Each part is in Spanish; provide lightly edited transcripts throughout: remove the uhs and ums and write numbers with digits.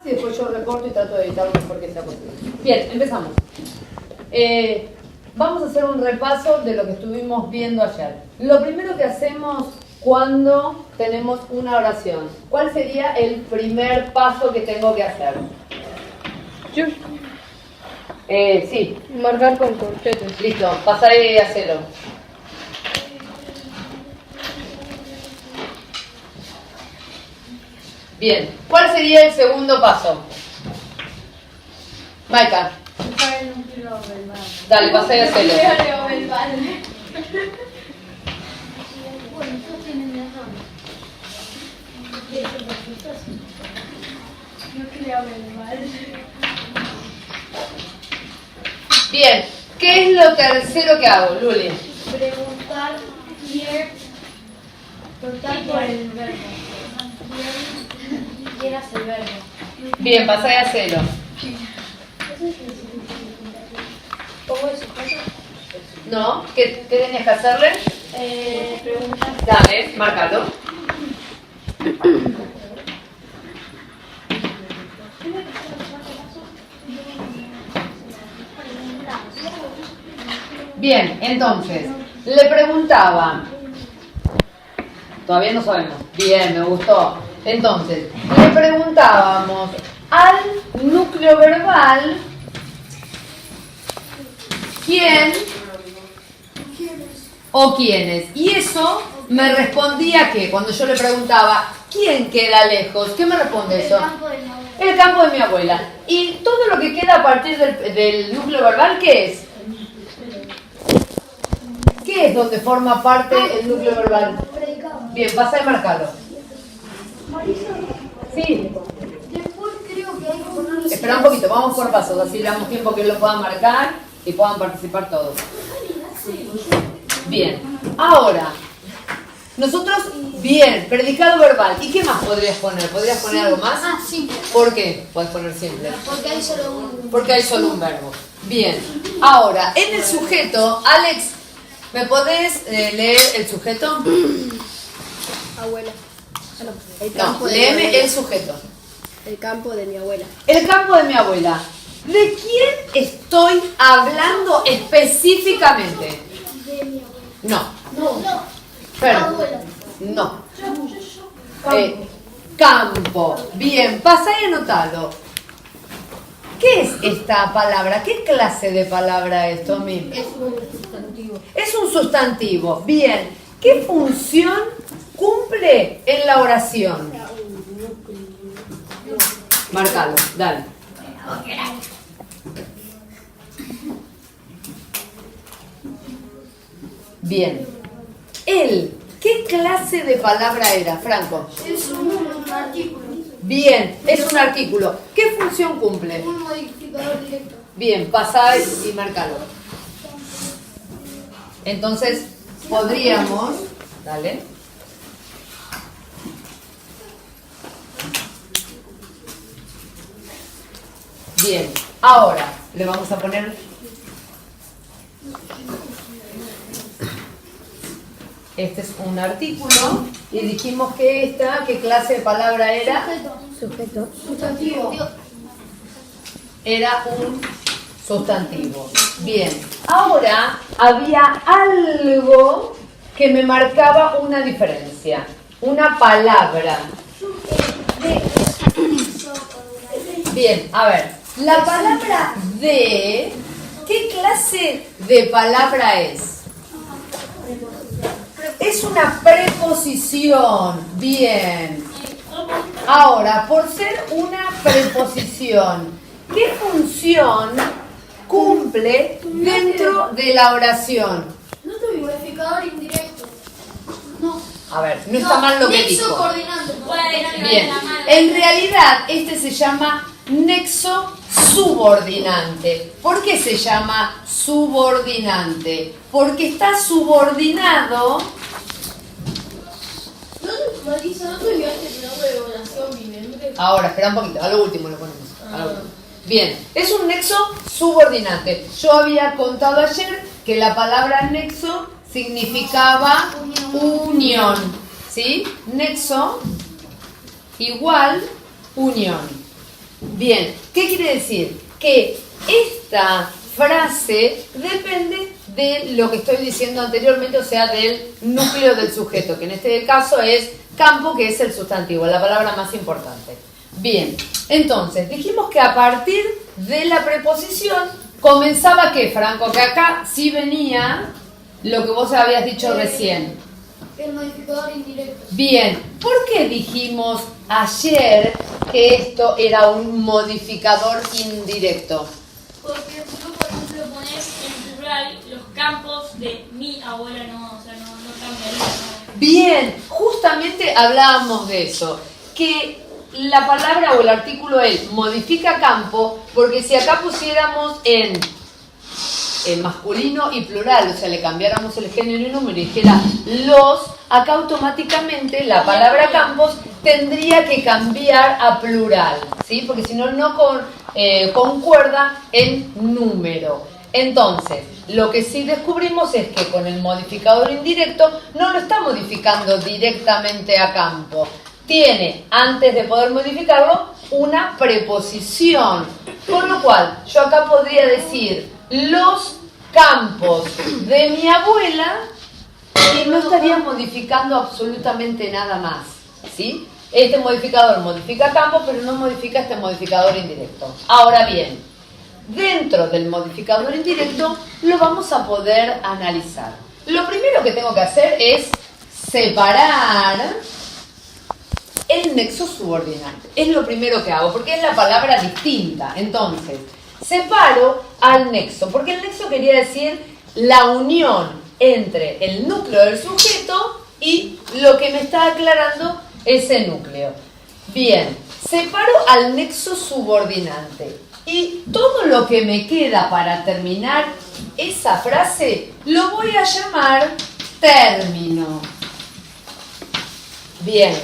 Y después yo recorto y trato de editar lo mejor que sea posible. Bien, empezamos. Vamos a hacer un repaso de lo que estuvimos viendo ayer. Lo primero que hacemos cuando tenemos una oración. ¿Cuál sería el primer paso que tengo que hacer? Yo. Sí. Marcar con corchetes. Listo, pasar y hacerlo. Bien, ¿cuál sería el segundo paso? Maika. Dale, pasá y hacelo. Bien, ¿qué es lo tercero que hago, Luli? Preguntar por el verbo. ¿Quién hace el verbo? Bien, pasá y hacelo. ¿Cómo es su cosa? ¿No? ¿Qué tenías que hacerle? Preguntar. Dale, márcalo. Bien, entonces, le preguntaba. Todavía no sabemos. Bien, me gustó. Entonces, le preguntábamos al núcleo verbal quién o quiénes. Y eso me respondía que cuando yo le preguntaba ¿quién queda lejos? ¿Qué me responde eso? El campo de mi abuela. El campo de mi abuela. Y todo lo que queda a partir del núcleo verbal, ¿qué es? ¿Qué es donde forma parte el núcleo verbal? Predicado. Bien, pasa y marcalo. Marisa, Sí. después creo que hay que ponerle... Espera un poquito, vamos por pasos, así le damos tiempo que lo puedan marcar y puedan participar todos. Bien, ahora, nosotros, bien, predicado verbal. ¿Y qué más podrías poner? ¿Podrías poner algo más? Ah, sí. ¿Por qué? Puedes poner simple. Porque hay solo un... Porque hay solo un verbo. Bien, ahora, en el sujeto, Alex, ¿me podés leer el sujeto? Abuela. El No, campo de mi léeme abuela. el sujeto. El campo de mi abuela. El campo de mi abuela. ¿De quién estoy hablando específicamente? De mi abuela. No. No. Pero, Abuela. no. Campo. Bien, pasa y anotalo. ¿Qué es esta palabra? ¿Qué clase de palabra es, Tommy? Es un sustantivo. Es un sustantivo. Bien. ¿Qué función cumple en la oración? Márcalo, dale. Bien. Él, ¿qué clase de palabra era, Franco? Es un artículo. Bien, es un artículo. ¿Qué función cumple? Un modificador directo. Bien, pasá y márcalo. Entonces, podríamos... Dale. Bien, ahora le vamos a poner... Este es un artículo y dijimos que esta, ¿qué clase de palabra era? Sujeto. Sustantivo. Era un sustantivo. Bien, ahora había algo que me marcaba una diferencia, una palabra. Bien, a ver, la palabra de, ¿qué clase de palabra es? Es una preposición. Bien. Ahora, por ser una preposición, ¿qué función cumple dentro de la oración? No es un modificador indirecto. No. A ver, no está mal lo que Nexo dijo. coordinante. Bien. En realidad, este se llama nexo subordinante. ¿Por qué se llama subordinante? Porque está subordinado. Marisa, ¿no te olvidaste el nombre de donación viviente? Ahora, espera un poquito, a lo último lo ponemos. A lo último. Bien, es un nexo subordinante. Yo había contado ayer que la palabra nexo significaba unión. ¿Sí? Nexo igual unión. Bien, ¿qué quiere decir? Que esta frase depende de lo que estoy diciendo anteriormente, o sea, del núcleo del sujeto, que en este caso es campo, que es el sustantivo, la palabra más importante. Bien, entonces, dijimos que a partir de la preposición comenzaba, ¿qué, Franco? Que acá sí venía lo que vos habías dicho recién. El modificador indirecto. Bien, ¿por qué dijimos ayer que esto era un modificador indirecto? Porque tú, por ejemplo, pones en plural los campos de mi abuela, no, o sea, no cambiaría, no. Bien, justamente hablábamos de eso, que la palabra o el artículo el modifica campo, porque si acá pusiéramos en masculino y plural, o sea, le cambiáramos el género y número y dijera los, acá automáticamente la palabra campos tendría que cambiar a plural, ¿sí? Porque si no, no concuerda en número. Entonces, lo que sí descubrimos es que con el modificador indirecto no lo está modificando directamente a campo. Tiene, antes de poder modificarlo, una preposición. Con lo cual, yo acá podría decir los campos de mi abuela y no estaría modificando absolutamente nada más, ¿sí? Este modificador modifica campo, pero no modifica este modificador indirecto. Ahora bien, dentro del modificador indirecto lo vamos a poder analizar. Lo primero que tengo que hacer es separar el nexo subordinante. Es lo primero que hago, porque es la palabra distinta. Entonces, separo al nexo, porque el nexo quería decir la unión entre el núcleo del sujeto y lo que me está aclarando ese núcleo. Bien, separo al nexo subordinante y todo lo que me queda para terminar esa frase lo voy a llamar término. Bien,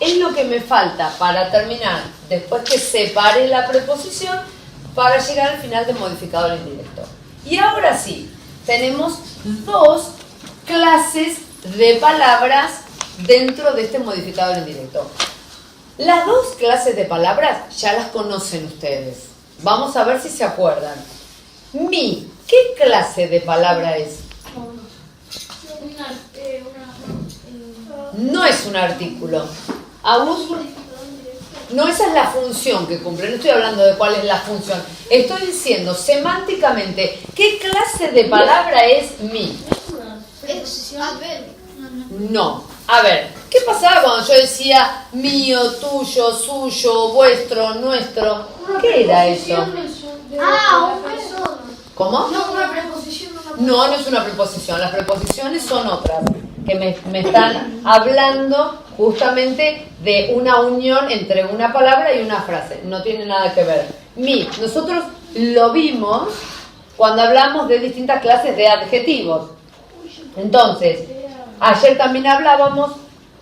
es lo que me falta para terminar, después que separe la preposición, para llegar al final del modificador indirecto. Y ahora sí, tenemos dos clases de palabras dentro de este modificador indirecto. Las dos clases de palabras ya las conocen ustedes. Vamos a ver si se acuerdan. Mi, ¿qué clase de palabra es? No es un artículo. Agus, no, esa es la función que cumple. No estoy hablando de cuál es la función. Estoy diciendo semánticamente qué clase de palabra es mi. No. A ver, ¿qué pasaba cuando yo decía mío, tuyo, suyo, vuestro, nuestro? ¿Qué era eso? Ah, una persona. ¿Cómo? No, una preposición. No, no es una preposición. Las preposiciones son otras que me están hablando justamente de una unión entre una palabra y una frase. No tiene nada que ver. Mi, nosotros lo vimos cuando hablamos de distintas clases de adjetivos. Entonces, ayer también hablábamos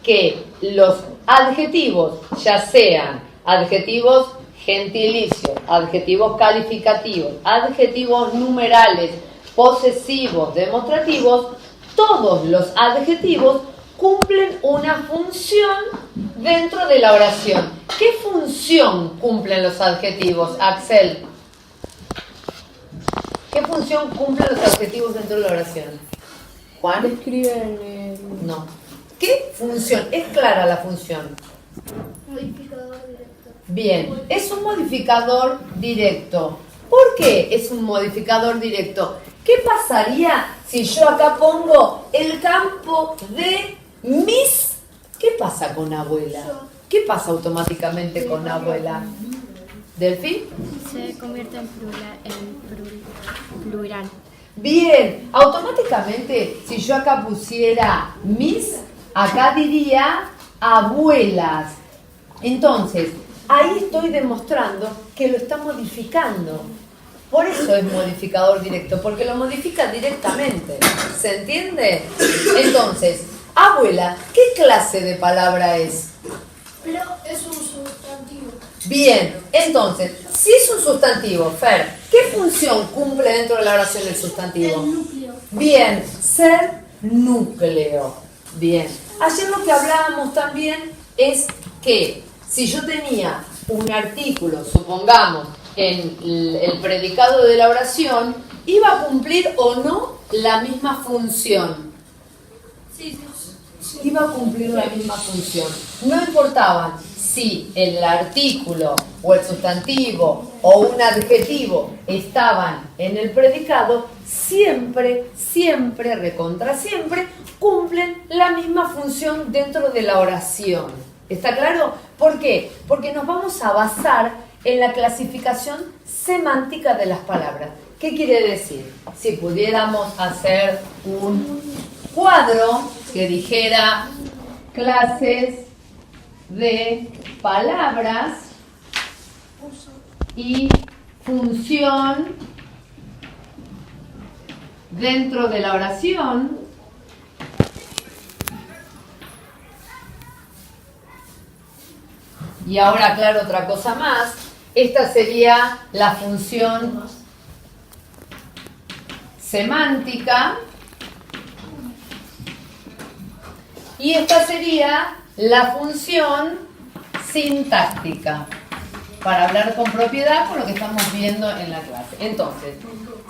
que los adjetivos, ya sean adjetivos gentilicios, adjetivos calificativos, adjetivos numerales, posesivos, demostrativos, todos los adjetivos cumplen una función dentro de la oración. ¿Qué función cumplen los adjetivos, Axel? ¿Qué función cumplen los adjetivos dentro de la oración? ¿Juan? Describen el... No. ¿Qué función? Es clara la función. Modificador directo. Bien, es un modificador directo. ¿Por qué es un modificador directo? ¿Qué pasaría si yo acá pongo el campo de mis? ¿Qué pasa con abuela? ¿Qué pasa automáticamente con abuela? ¿Delfín? Se convierte en plural. Bien, automáticamente si yo acá pusiera mis, acá diría abuelas. Entonces, ahí estoy demostrando que lo está modificando. Por eso es modificador directo, porque lo modifica directamente. ¿Se entiende? Entonces, abuela, ¿qué clase de palabra es? Pero es un sustantivo. Bien, entonces, si es un sustantivo, Fer, ¿qué función cumple dentro de la oración el sustantivo? El núcleo. Bien, ser núcleo. Bien. Ayer lo que hablábamos también es que si yo tenía un artículo, supongamos, en el predicado de la oración, iba a cumplir o no la misma función. Sí. Iba a cumplir la misma función. No importaba si el artículo o el sustantivo o un adjetivo estaban en el predicado, siempre, recontra siempre, cumplen la misma función dentro de la oración. ¿Está claro? ¿Por qué? Porque nos vamos a basar en la clasificación semántica de las palabras. ¿Qué quiere decir? Si pudiéramos hacer un cuadro que dijera clases de palabras y función dentro de la oración, y ahora aclaro otra cosa más, esta sería la función semántica y esta sería la función sintáctica, para hablar con propiedad por lo que estamos viendo en la clase. Entonces,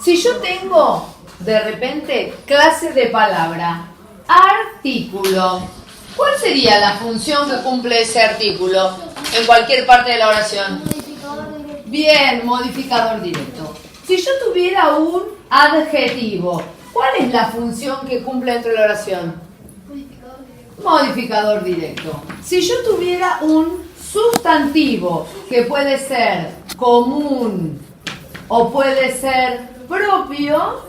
si yo tengo de repente clase de palabra, artículo, ¿cuál sería la función que cumple ese artículo en cualquier parte de la oración? Bien, modificador directo. Si yo tuviera un adjetivo, ¿cuál es la función que cumple dentro de la oración? Modificador directo. Si yo tuviera un sustantivo, que puede ser común o puede ser propio,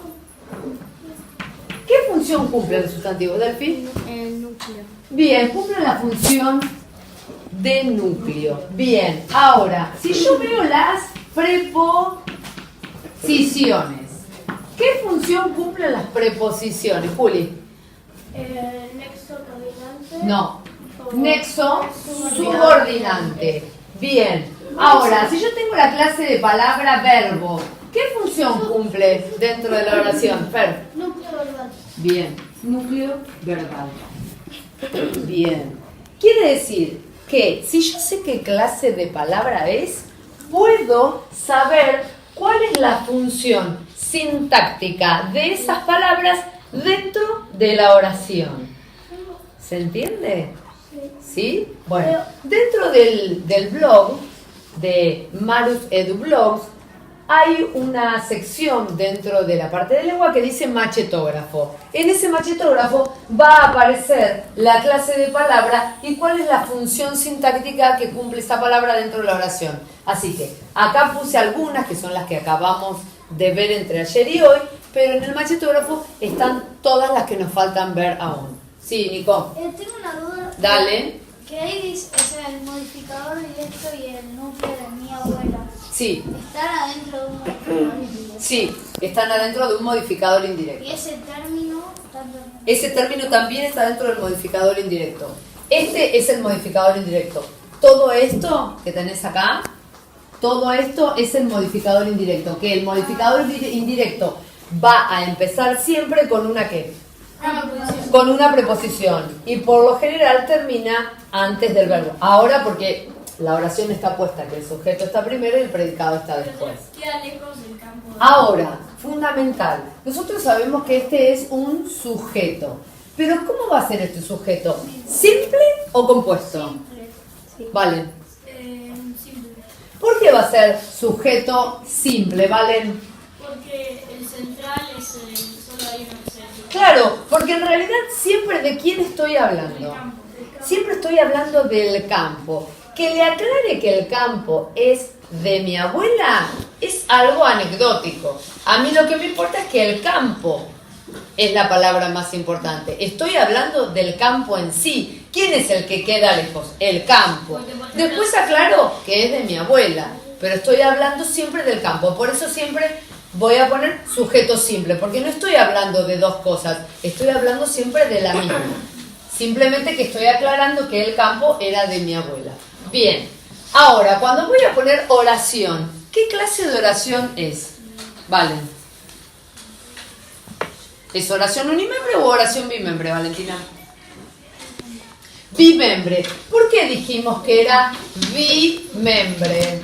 ¿qué función cumple el sustantivo, Delphi? El núcleo. Bien, cumple la función de núcleo. Bien, ahora, si yo veo las preposiciones, ¿qué función cumplen las preposiciones, Juli? Nexo coordinante. No, nexo subordinante. Bien, ahora, si yo tengo la clase de palabra verbo, ¿qué función cumple dentro de la oración, Fer? Núcleo verbal. Bien, núcleo verbal. Bien, quiere decir que si yo sé qué clase de palabra es, puedo saber cuál es la función sintáctica de esas palabras dentro de la oración. ¿Se entiende? ¿Sí? Bueno, dentro del blog de Marus EduBlogs hay una sección dentro de la parte de lengua que dice machetógrafo. En ese machetógrafo va a aparecer la clase de palabra y cuál es la función sintáctica que cumple esa palabra dentro de la oración. Así que acá puse algunas que son las que acabamos de ver entre ayer y hoy, pero en el machetógrafo están todas las que nos faltan ver aún. Sí, Nico. Tengo una duda. Dale. Que ahí dice, o sea, el modificador directo y el núcleo de mi abuela. Sí, Están adentro de un modificador indirecto. sí, están adentro de un modificador indirecto. Y ese término, tanto Ese término también está dentro del modificador indirecto. Este es el modificador indirecto. Todo esto que tenés acá, todo esto es el modificador indirecto. Que el modificador indirecto va a empezar siempre con una ¿qué? Con una preposición. Y por lo general termina antes del verbo. Ahora porque la oración está puesta, que el sujeto está primero y el predicado está después. Queda lejos del campo. Ahora, fundamental, nosotros sabemos que este es un sujeto, pero ¿cómo va a ser este sujeto? ¿Simple o compuesto? Vale. Simple. ¿Por qué va a ser sujeto simple, Valen? Porque el central es solo hay una que Claro, porque en realidad siempre de quién estoy hablando. Siempre estoy hablando del campo. Que le aclare que el campo es de mi abuela es algo anecdótico. A mí lo que me importa es que el campo es la palabra más importante. Estoy hablando del campo en sí. ¿Quién es el que queda lejos? El campo. Después aclaro que es de mi abuela, pero estoy hablando siempre del campo. Por eso siempre voy a poner sujeto simple, porque no estoy hablando de dos cosas, estoy hablando siempre de la misma. Simplemente que estoy aclarando que el campo era de mi abuela. Bien, ahora cuando voy a poner oración, ¿qué clase de oración es? Vale. ¿Es oración unimembre o oración bimembre, Valentina? bimembre. ¿Por qué dijimos que era bimembre?